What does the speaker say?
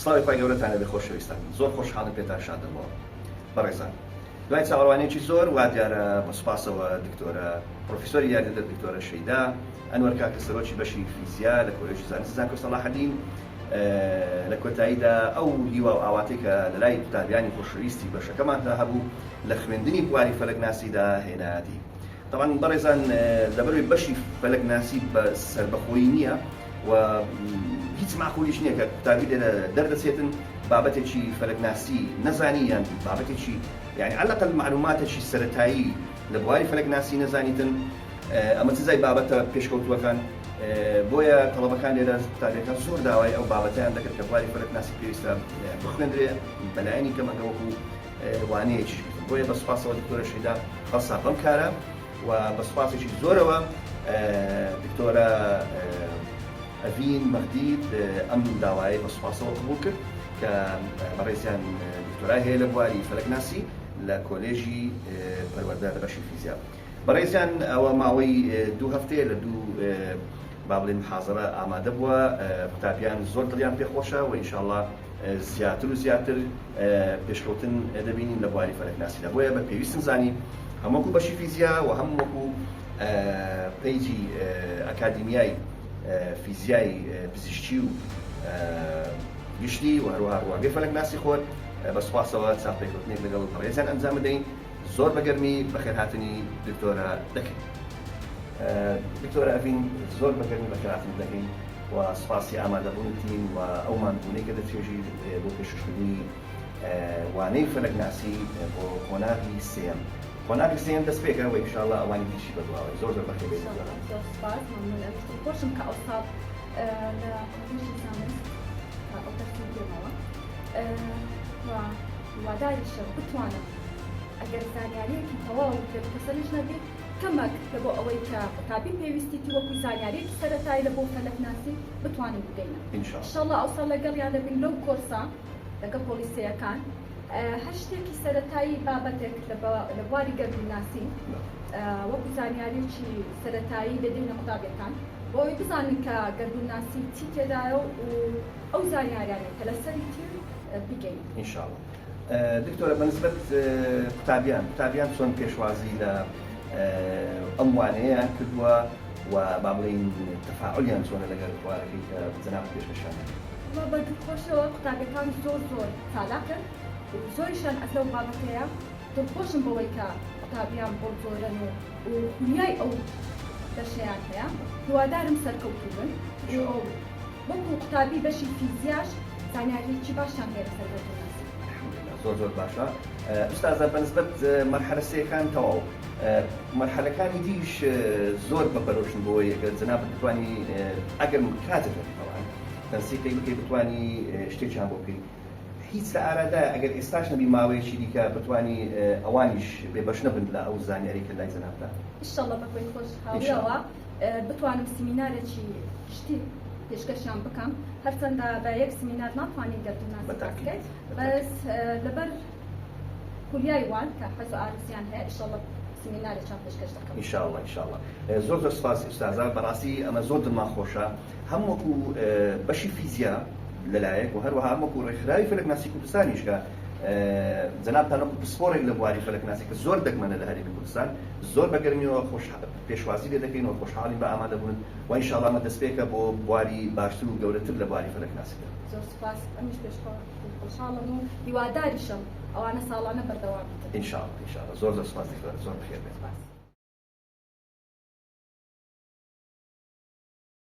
سڵاوی خۆی گەورەتانە بێ خۆشەویستان زۆر خۆشحاڵم پێتان شاد دەمەوە بەڕێزان دوای چاوەڕوانێکی زۆر وا دیارە بە سوپاسەوە دکتۆرە پرۆفیسۆری یاریدەر دکتۆرە شەیدا ئەنوەر کاکە سەرۆکی بەشی فیزیا لە کۆلێژی زانستی زانکۆ سەلاحەدین لە کۆتاییدا ئەو هیوا و ئاواتەی کە لە لای قوتابیانی خۆشەویستی بەشەکەماندا هەبوو لە خوێندنی بواری فەلەکناسیدا هێناتی طبعا بەڕێزان لەبەروی بەشی فەلەکناسی بە سەربەخۆیی نییە و هیچ معقولیش نییە کە قوتابی لێرە دەردەچێتن بابەتێکی فەلەکناسی نەزانی یان بابەتێکی يعني على الأقل معلوماتێکی سەرەتایی لە بواری فەلەکناسی نەزانیتن ئەمە چ زای بابەتە پێشکەوتووەکان بۆیە تەڵەبەکان لێرە قوتابیەکان زۆر داوای ئەو بابەتیان دەکرد کە بواری فەلەکناسی پێویستە بخوێندرێ بەلایەنی کەمەکە وەکو وانەیەکی بۆیە بە سوپاسەوە دکتۆرە شەیدا خەڵسا بەم کارە و بە سوپاسێکی زۆرەوە دکتۆرە ئەڤین مەغدید ئەم داوایە بە سوپاسەوە قبوڵ کرد کە بەڕێزیان دکتۆرای هەیە لە بواری فەلەکناسی لە کۆلێژی پەروەردە لە بەشی فیزیا بەڕێزیان ئەوە ماوەی 2 هەفتەیە لە 2 با بڵێن محاضرە ئامادە بووە قوتابیان زۆر دڵیان پێخۆشە و ئینشاءڵڵا زیاتر و زیاتر پێشکەوتن دەبینین لە بواری فەلەکناسیدا بۆیە بە پێویستن زانی هەموو بەشی فیزیا و هەموو وەکو پەیجی ئەکادیمیای فیزیای پزیشکی و گشتی و هەروەها ڕواگەی فەلەکناسی خۆت بە سوپاسەوە چاپێککەوتنێک لەگەڵ بەڕێزیان ئەنجام بدەین زۆر بەگەرمی بەخێرهاتنی دکتۆرە دەکەین دکتۆرە ئەڤین زۆر بەگەرمی بەخێرهاتن دەکەین و سوپاسی ئامادەبوونتین و ئەومانبوونەی کە دەچێژی بۆ پێشکردنی وانەی فەلەکناسی بۆ کۆناغی سێم کۆناغی سێم دەست پێکە و ئینشاءڵڵا ئەوانی دیشی بەدواوە زۆر زۆر بەخێر بێت سپاس مەمنون خۆشم کە ئەوساڵ لە کۆلێژی زانست ئەو دەستی پێمەوە واداریشە بتوانم ئەگەر زانیاریەکی تەواو لە کەسەرش نەبێت کەمەک لە بۆ ئەوەی کە قوتابی پێویستیی وەکو زانیاریەکی سەرەتایی لە بۆ فەلەکناسی بتوانین بدەینە ئینشاءڵڵا ئەوساڵ لەگەڵیان دەبین لەو کۆرسا لەگەڵ پۆلیسیەکان هەر شتێکی سەرەتایی بابەتێک لە بواری گەردووناسی وەکو زانیاریەکی سەرەتایی دەدەینە قوتابیەکان بۆی بزانین کە گەردووناسی چی تێدایە و ئەو زانیاریانێک کە لەسەری تر بگەین ئینشاءڵڵا دکتۆرە بەنسبەت قوتابیان چۆن پێشوازی لە ئەم وانەیەیان کردووە و با بڵێین تەفاعولیان چۆنە لەگەڵ بوارەکەی کە جەناب پێشکەشان بە دڵخۆشەوە قوتابیەکان زۆر چالاکن و زۆریشان ئەس لەو بابەتەیە دڵخۆشم بەوەی کە قوتابیان بۆ زۆرن و دنیای ئەو بەشیان هەیە هیوادارم سەرکەوتوو بن وەکو قوتابی بەشی فیزیاش زانیاریی باشیان هەیە لەسەر گەردووناسی زۆر باشە ئوستازە بەنسبەت مەرحەلە سێکان تەواو مەرحەلەکانی دیش زۆر بەپەرۆشن بۆی ئەگەر جەناب بتوانی ئەگەر کاتت بەڵام تەنسیقی بکەی بتوانی شتێکیان بۆ بکەی هیچ لە ئارادایە ئەگەر ئێستاش نەبی ماوەیەکی دیکە بتوانی ئەوانیش بێبەش نەبن لە ئەو زانیاری کە لای جەنابدا ئینشاءڵڵا بەخۆی خۆش هاوڕێەوە بتوانم سیمینارێکی شتی پێشکەشیان بکەم هەرچەندە بە یەک سیمینار ناتوانین گەردووناسی بکەیت بەس لەبەر کولیای وان کە حەز و ئارزویان هەیە ئینشاءڵڵا سیمینارێکیان پێشکەش دەکەم ئینشاءڵڵا زۆر سپاس ئوستازە بەڕاستی ئەمە زۆر دڵمان خۆشە هەموو وەکو بەشی فیزیا لەلایەک و هەروەها هەموو وەکو ڕێکخراوی فەلەکناسی کوردستانیش کە جەنابتان وەکو پسپۆڕێک لە بواری فەلەکناسی کە زۆر دەگمەنە لە هەرێمی کوردستان زۆر بەگەرمیەوە پێشوازی لێ دەکەین و خۆشحاڵین بە ئامادەبوون و ئینشاءڵڵا ئەمە دەستپێکە بۆ بواری باشتر و گەورەتر لە بواری فەلەکناسیدا زۆر سپاس ئەمیش خۆشحاڵم و هیواداریشم ئەوانە ساڵانە بەردەوام بکەن ئینشاءڵڵا زۆر سپاس دکتۆرە زۆر بەخێر بێت